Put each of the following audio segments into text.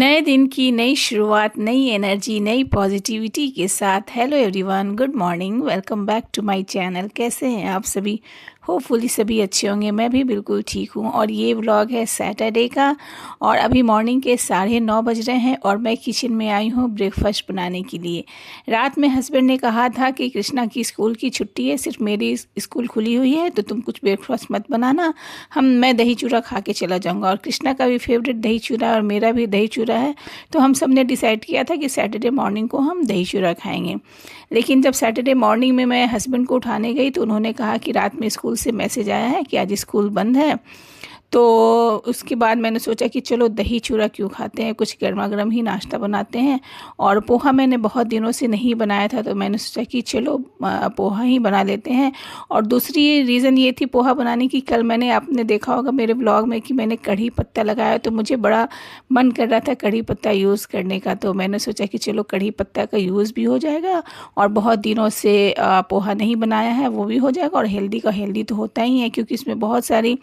नए दिन की नई शुरुआत, नई एनर्जी, नई पॉजिटिविटी के साथ hello everyone, good morning, welcome back to my channel. कैसे हैं आप सभी? होपफुली सभी अच्छे होंगे। मैं भी बिल्कुल ठीक हूँ। और ये व्लॉग है सैटरडे का और अभी मॉर्निंग के 9:30 बज रहे हैं और मैं किचन में आई हूँ ब्रेकफास्ट बनाने के लिए। रात में हस्बैंड ने कहा था कि कृष्णा की स्कूल की छुट्टी है, सिर्फ मेरी स्कूल खुली हुई है तो तुम कुछ ब्रेकफास्ट मत बनाना, मैं दही चूड़ा खा के चला जाऊँगा। और कृष्णा का भी फेवरेट दही चूड़ा और मेरा भी दही चूड़ा है, तो हम सब ने डिसाइड किया था कि सैटरडे मॉर्निंग को हम दही चूड़ा खाएंगे। लेकिन जब सैटरडे मॉर्निंग में मैं हस्बैंड को उठाने गई तो उन्होंने कहा कि रात में स्कूल से मैसेज आया है कि आज स्कूल बंद है। तो उसके बाद मैंने सोचा कि चलो दही चूड़ा क्यों खाते हैं, कुछ गर्मा गर्म ही नाश्ता बनाते हैं। और पोहा मैंने बहुत दिनों से नहीं बनाया था तो मैंने सोचा कि चलो पोहा ही बना लेते हैं। और दूसरी रीज़न ये थी पोहा बनाने की, कल मैंने आपने देखा होगा मेरे ब्लॉग में कि मैंने कढ़ी पत्ता लगाया, तो मुझे बड़ा मन कर रहा था कढ़ी पत्ता यूज़ करने का। तो मैंने सोचा कि चलो कढ़ी पत्ता का यूज़ भी हो जाएगा और बहुत दिनों से पोहा नहीं बनाया है वो भी हो जाएगा। और हेल्दी का हेल्दी तो होता ही है क्योंकि इसमें बहुत सारी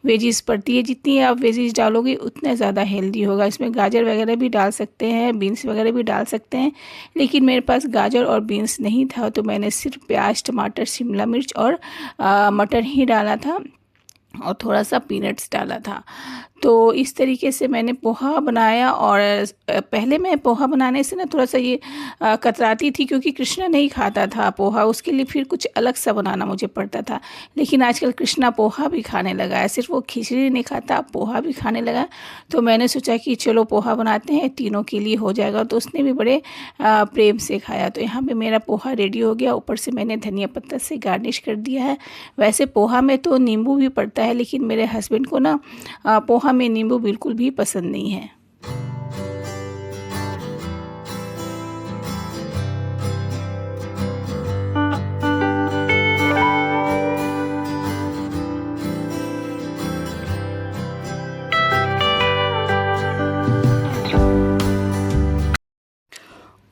वेजीज पड़ती है, जितनी आप वेजीज डालोगे उतना ज़्यादा हेल्दी होगा। इसमें गाजर वगैरह भी डाल सकते हैं, बीन्स वगैरह भी डाल सकते हैं, लेकिन मेरे पास गाजर और बीन्स नहीं था तो मैंने सिर्फ प्याज, टमाटर, शिमला मिर्च और मटर ही डाला था और थोड़ा सा पीनट्स डाला था। तो इस तरीके से मैंने पोहा बनाया। और पहले मैं पोहा बनाने से ना थोड़ा सा ये कतराती थी क्योंकि कृष्णा नहीं खाता था पोहा, उसके लिए फिर कुछ अलग सा बनाना मुझे पड़ता था। लेकिन आजकल कृष्णा पोहा भी खाने लगा है, सिर्फ वो खिचड़ी नहीं खाता, पोहा भी खाने लगा। तो मैंने सोचा कि चलो पोहा बनाते हैं, तीनों के लिए हो जाएगा। तो उसने भी बड़े प्रेम से खाया। तो यहाँ पर मेरा पोहा रेडी हो गया, ऊपर से मैंने धनिया पत्ता से गार्निश कर दिया है। वैसे पोहा में तो नींबू भी पड़ता है, लेकिन मेरे हस्बैंड को ना पोहा में नींबू बिल्कुल भी पसंद नहीं है।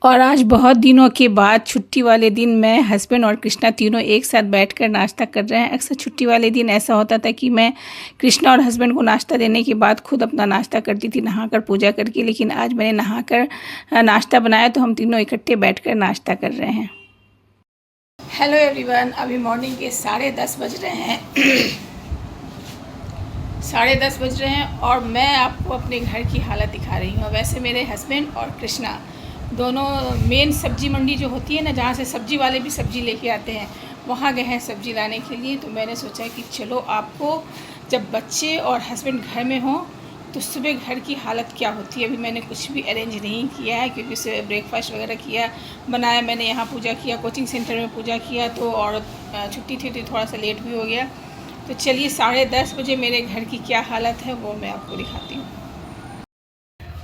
और आज बहुत दिनों के बाद छुट्टी वाले दिन मैं, हस्बैंड और कृष्णा तीनों एक साथ बैठकर नाश्ता कर रहे हैं। अक्सर छुट्टी वाले दिन ऐसा होता था कि मैं कृष्णा और हस्बैंड को नाश्ता देने के बाद खुद अपना नाश्ता करती थी नहाकर पूजा करके, लेकिन आज मैंने नहाकर नाश्ता बनाया तो हम तीनों इकट्ठे बैठकर नाश्ता कर रहे हैं। हेलो एवरीवन, अभी मॉर्निंग के 10:30 बज रहे हैं 10:30 बज रहे हैं और मैं आपको अपने घर की हालत दिखा रही हूँ। वैसे मेरे हस्बैंड और कृष्णा दोनों मेन सब्जी मंडी जो होती है ना, जहाँ से सब्जी वाले भी सब्जी लेके आते हैं, वहाँ गए हैं सब्जी लाने के लिए। तो मैंने सोचा कि चलो आपको, जब बच्चे और हस्बैंड घर में हों तो सुबह घर की हालत क्या होती है। अभी मैंने कुछ भी अरेंज नहीं किया है क्योंकि सुबह ब्रेकफास्ट वगैरह किया, बनाया, मैंने यहाँ पूजा किया, कोचिंग सेंटर में पूजा किया, तो और छुट्टी थी तो थोड़ा सा लेट भी हो गया। तो चलिए 10:30 बजे मेरे घर की क्या हालत है वो मैं आपको दिखाती हूँ।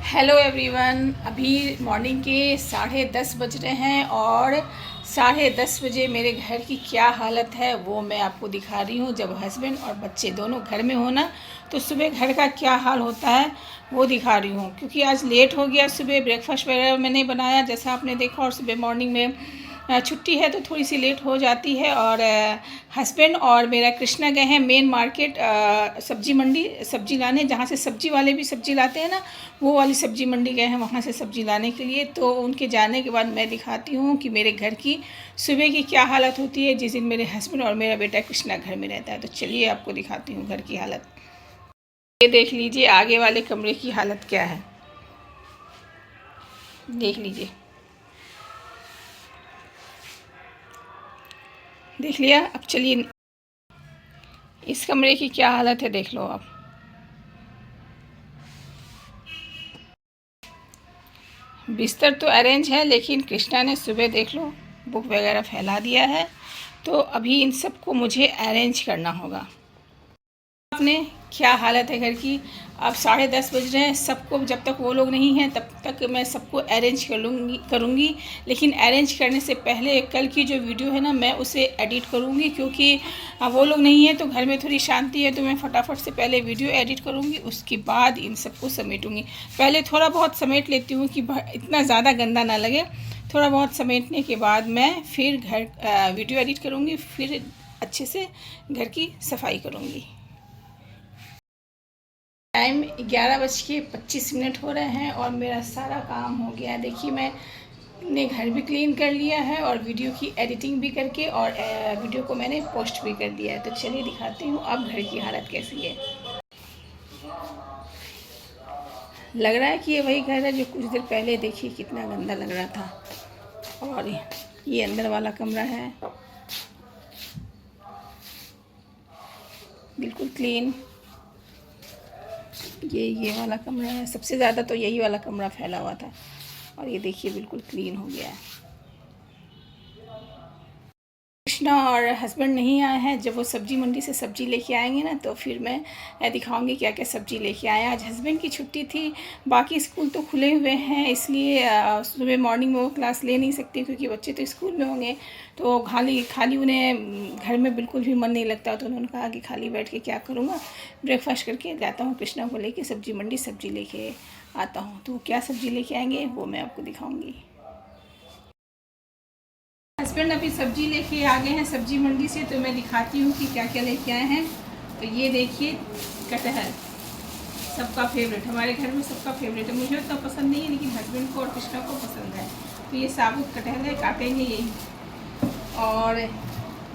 हेलो एवरीवन, अभी मॉर्निंग के 10:30 बज रहे हैं और 10:30 बजे मेरे घर की क्या हालत है वो मैं आपको दिखा रही हूँ। जब हस्बैंड और बच्चे दोनों घर में हो ना तो सुबह घर का क्या हाल होता है वो दिखा रही हूँ। क्योंकि आज लेट हो गया, सुबह ब्रेकफास्ट वगैरह मैंने बनाया जैसा आपने देखा, और सुबह मॉर्निंग में छुट्टी है तो थोड़ी सी लेट हो जाती है। और हस्बैंड और मेरा कृष्णा गए हैं मेन मार्केट, सब्जी मंडी सब्जी लाने, जहाँ से सब्जी वाले भी सब्जी लाते हैं ना, वो वाली सब्जी मंडी गए हैं वहाँ से सब्जी लाने के लिए। तो उनके जाने के बाद मैं दिखाती हूँ कि मेरे घर की सुबह की क्या हालत होती है जिस दिन मेरे हस्बैंड और मेरा बेटा कृष्णा घर में रहता है। तो चलिए आपको दिखाती हूँ घर की हालत। ये देख लीजिए आगे वाले कमरे की हालत क्या है, देख लीजिए, देख लिया। अब चलिए इस कमरे की क्या हालत है देख लो आप। बिस्तर तो अरेंज है लेकिन कृष्णा ने सुबह देख लो बुक वगैरह फैला दिया है, तो अभी इन सबको मुझे अरेंज करना होगा। आपने क्या हालत है घर की। अब 10:30 बज रहे हैं, सबको, जब तक वो लोग नहीं हैं तब तक मैं सबको अरेंज करूँगी। लेकिन अरेंज करने से पहले कल की जो वीडियो है ना मैं उसे एडिट करूँगी, क्योंकि वो लोग नहीं हैं तो घर में थोड़ी शांति है, तो मैं फटाफट से पहले वीडियो एडिट करूँगी, उसके बाद इन सबको समेटूँगी। पहले थोड़ा बहुत समेट लेती हूँ कि इतना ज़्यादा गंदा ना लगे। थोड़ा बहुत समेटने के बाद मैं फिर वीडियो एडिट करूँगी, फिर अच्छे से घर की सफाई करूँगी। टाइम 11:25 हो रहे हैं और मेरा सारा काम हो गया है। देखिए मैंने घर भी क्लीन कर लिया है और वीडियो की एडिटिंग भी करके और वीडियो को मैंने पोस्ट भी कर दिया है। तो चलिए दिखाती हूँ अब घर की हालत कैसी है। लग रहा है कि ये वही घर है जो कुछ देर पहले देखिए कितना गंदा लग रहा था। और ये अंदर वाला कमरा है बिल्कुल क्लीन। ये वाला कमरा है, सबसे ज़्यादा तो यही वाला कमरा फैला हुआ था और ये देखिए बिल्कुल क्लीन हो गया है। कृष्णा और हस्बैंड नहीं आए हैं। जब वो सब्ज़ी मंडी से सब्ज़ी लेके आएंगे ना तो फिर मैं दिखाऊंगी क्या क्या सब्ज़ी लेके आए। आज हस्बैंड की छुट्टी थी, बाकी स्कूल तो खुले हुए हैं, इसलिए सुबह मॉर्निंग में वो क्लास ले नहीं सकती क्योंकि बच्चे तो स्कूल में होंगे। तो खाली उन्हें घर में बिल्कुल भी मन नहीं लगता। तो उन्होंने कहा कि खाली बैठ के क्या करूँगा, ब्रेकफास्ट करके जाता हूँ कृष्णा को लेके सब्ज़ी मंडी, सब्ज़ी लेके आता हूँ। तो क्या सब्ज़ी लेके आएंगे वो मैं आपको दिखाऊँगी। हस्बैंड अभी सब्जी लेके आ गए हैं सब्जी मंडी से, तो मैं दिखाती हूँ कि क्या क्या लेके आए हैं। तो ये देखिए कटहल, सबका फेवरेट, हमारे घर में सबका फेवरेट है। मुझे उतना पसंद नहीं है लेकिन हस्बैंड को और कृष्णा को पसंद है। तो ये साबुत कटहल है, काटेंगे यही। और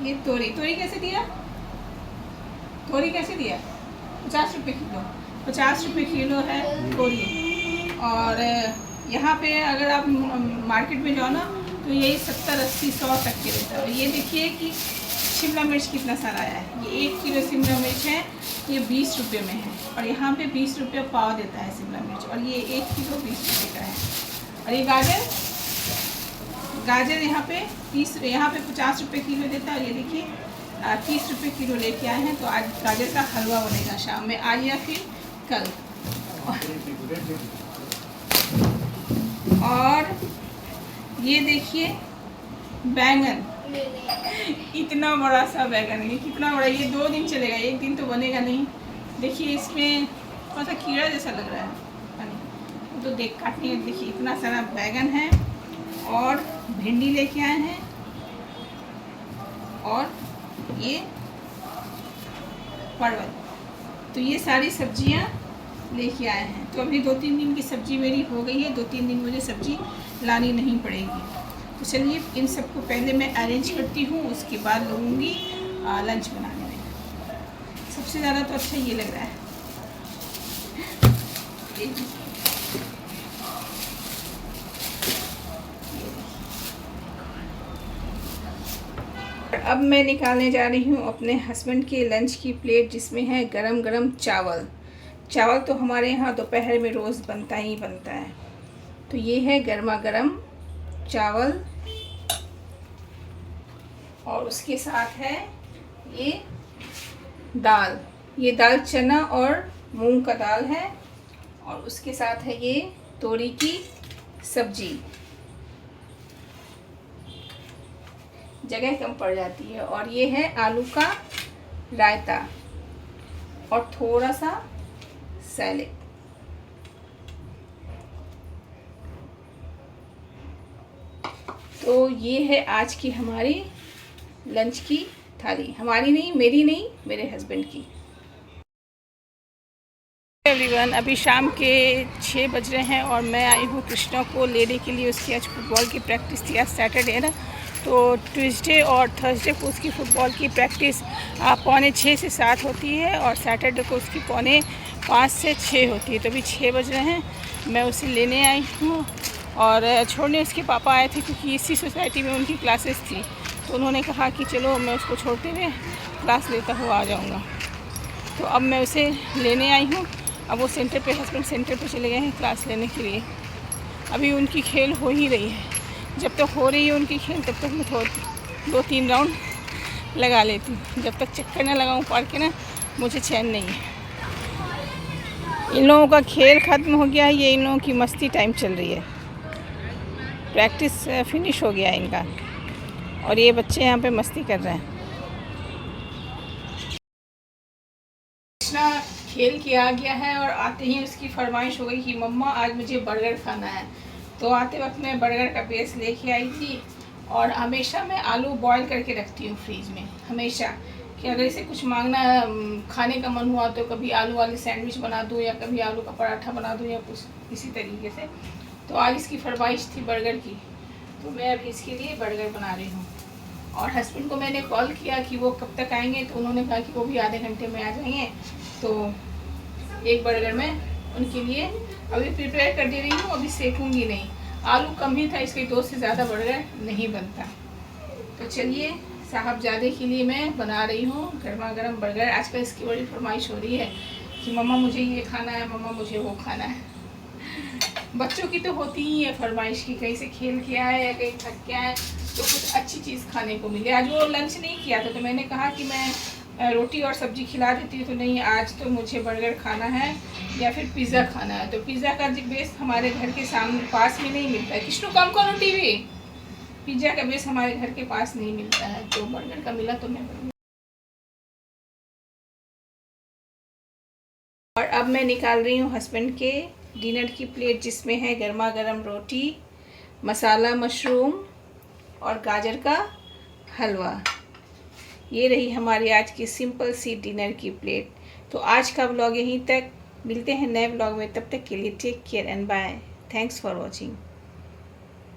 ये तोरी कैसे दिया? तोरी कैसे दिया? 50 रुपये किलो। 50 रुपये किलो है तोरी। और यहाँ पे अगर आप मार्केट में जाओ ना तो यही 70, 80, 100 तक के देता है। ये देखिए कि शिमला मिर्च कितना सारा आया है। ये 1 किलो शिमला मिर्च है, ये 20 रुपये में है और यहाँ पे 20 रुपये पाव देता है शिमला मिर्च। और ये 1 किलो 20 रुपये का है। और ये गाजर यहाँ पे 50 रुपये किलो देता है। और ये देखिए 30 रुपये किलो लेके आए हैं। तो आज गाजर का हलवा बनेगा शाम में, आज या फिर कल। और ये देखिए बैंगन, इतना बड़ा सा बैंगन है। कितना बड़ा, ये 2 दिन चलेगा, 1 दिन तो बनेगा नहीं। देखिए इसमें थोड़ा सा कीड़ा जैसा लग रहा है तो देख काटनी है। देखिए इतना सारा बैंगन है। और भिंडी लेके आए हैं और ये परवल। तो ये सारी सब्जियां लेके आए हैं। तो अभी 2-3 दिन की सब्जी मेरी हो गई है, 2-3 दिन मुझे सब्जी लानी नहीं पड़ेगी। तो चलिए इन सबको पहले मैं अरेंज करती हूँ, उसके बाद लगूँगी लंच बनाने में। सबसे ज़्यादा तो अच्छा ये लग रहा है। अब मैं निकालने जा रही हूँ अपने हस्बैंड के लंच की प्लेट, जिसमें है गरम गरम चावल। चावल तो हमारे यहाँ दोपहर में रोज़ बनता ही बनता है। तो ये है गर्मा गर्म चावल और उसके साथ है ये दाल। ये दाल चना और मूंग का दाल है। और उसके साथ है ये तोरी की सब्जी। जगह कम पड़ जाती है। और ये है आलू का रायता और थोड़ा सा सैलेड। तो ये है आज की हमारी लंच की थाली। हमारी नहीं, मेरी नहीं, मेरे हस्बैंड की। एवरीवन, अभी शाम के 6 बज रहे हैं और मैं आई हूँ कृष्णा को लेने के लिए। उसकी आज फुटबॉल की प्रैक्टिस थी। आज सैटरडे है ना, तो ट्यूसडे और थर्सडे को उसकी फ़ुटबॉल की प्रैक्टिस 5:45 से 7 होती है और सैटरडे को उसकी 5:45 से 6 होती है। तो अभी 6 बज रहे हैं, मैं उसे लेने आई हूँ। और छोड़ने उसके पापा आए थे क्योंकि इसी सोसाइटी में उनकी क्लासेस थी। तो उन्होंने कहा कि चलो मैं उसको छोड़ते हुए क्लास लेता हुआ आ जाऊँगा। तो अब मैं उसे लेने आई हूँ। अब वो सेंटर पे, हस्बैंड सेंटर पे चले गए हैं क्लास लेने के लिए। अभी उनकी खेल हो ही रही है। जब तक हो रही है उनकी खेल तब तक मैं 2-3 राउंड लगा लेती हूँ। जब तक चक्कर ना लगाऊँ पार के ना, मुझे चैन नहीं है। इन लोगों का खेल ख़त्म हो गया है, ये इन लोगों की मस्ती टाइम चल रही है। प्रैक्टिस फिनिश हो गया है इनका और ये बच्चे यहाँ पे मस्ती कर रहे हैं। कृष्णा खेल के आ गया है और आते ही उसकी फरमाइश हो गई कि मम्मा आज मुझे बर्गर खाना है। तो आते वक्त मैं बर्गर का बेस लेके आई थी। और हमेशा मैं आलू बॉईल करके रखती हूँ फ्रीज में, हमेशा। कि अगर इसे कुछ मांगना खाने का मन हुआ तो कभी आलू वाली सैंडविच बना दूँ या कभी आलू का पराठा बना दूँ या कुछ इसी तरीके से। तो आज इसकी फरमाइश थी बर्गर की, तो मैं अभी इसके लिए बर्गर बना रही हूँ। और हस्बैंड को मैंने कॉल किया कि वो कब तक आएंगे, तो उन्होंने कहा कि वो भी आधे घंटे में आ जाएंगे। तो एक बर्गर मैं उनके लिए अभी प्रिपेयर कर दे रही हूँ, अभी सेकूँगी नहीं। आलू कम ही था, इसके 2 से ज़्यादा बर्गर नहीं बनता। तो चलिए, साहबजादे के लिए मैं बना रही हूँ गर्मा गर्म बर्गर। आजकल इसकी बड़ी फरमाइश हो रही है कि मम्मा मुझे ये खाना है, मम्मा मुझे वो खाना है। बच्चों की तो होती ही है फरमाइश की, कहीं से खेल के आए या कहीं थक के आए तो कुछ अच्छी चीज़ खाने को मिले। आज वो लंच नहीं किया था, तो मैंने कहा कि मैं रोटी और सब्जी खिला देती हूँ, तो नहीं, आज तो मुझे बर्गर खाना है या फिर पिज़्ज़ा खाना है। तो पिज़्ज़ा का बेस हमारे घर के सामने पास में नहीं मिलता है। किष्णु कम करो टीवी। पिज़्ज़ा का बेस हमारे घर के पास नहीं मिलता है, तो बर्गर का मिला तो मैं बर्गर। और अब मैं निकाल रही हूँ हस्बैंड के डिनर की प्लेट, जिसमें है गर्मा गर्म रोटी, मसाला मशरूम और गाजर का हलवा। ये रही हमारी आज की सिंपल सी डिनर की प्लेट। तो आज का व्लॉग यहीं तक, मिलते हैं नए व्लॉग में, तब तक के लिए take care and bye. Thanks for watching.